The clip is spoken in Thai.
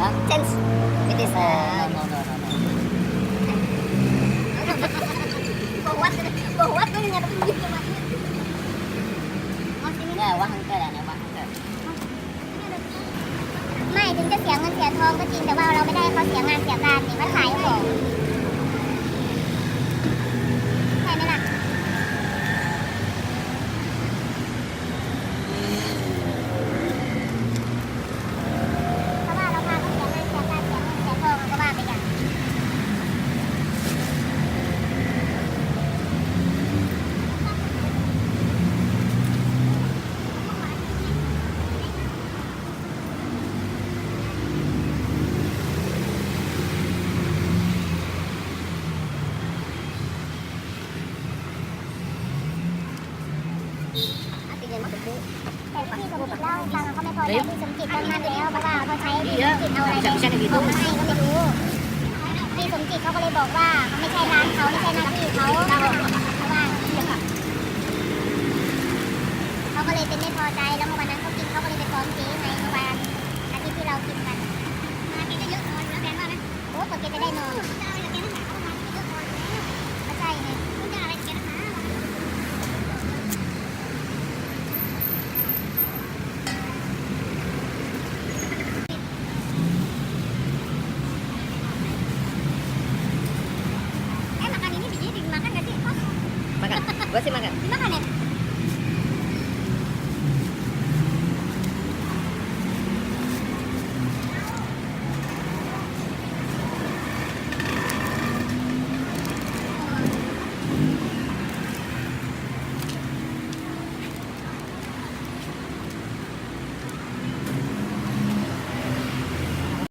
Change. It is No. Buat ko nga tapos dito ba? Yeah, 100 and 100. ไม่ถึงจะเสียเงินเสียทองก็จริงแต่ว่าเราไม่ได้เขาเสียงานเสียการนี่มาขายของใช่ไหมล่ะเพราะว่าเราพาเขาเสียงานเสียการเสียเงินเสียทองก็ว่าไปอย่างแต่พี่สมจิตเล่าให้ฟังเขาไม่พอใจพี่สมจิตตั้งนานแล้วเพราะว่าเขาใช้พี่สมจิตเอาอะไรไปเอามาให้ก็ไม่รู้พี่สมจิตเขาก็เลยบอกว่าเขาไม่ใช่ร้านเขาไม่ใช่หน้าที่เขาเพราะว่าเขาก็เลยเป็นไม่พอใจแล้วเมื่อวันนั้นเขากินเขาก็เลยไปฟ้องเจ๊ไงเมื่อวานอาทิตย์ที่เรากินกันมากินก็เยอะนอนแล้วแพงมากนะโอ้ปกติจะได้นอนจะอะไรกับแกนักหนาเขามากินเยอะนอนแล้วไม่ใช่ไงคุณจะอะไรกับแกนักหนาMakan. Gua sih makan. Makan ya?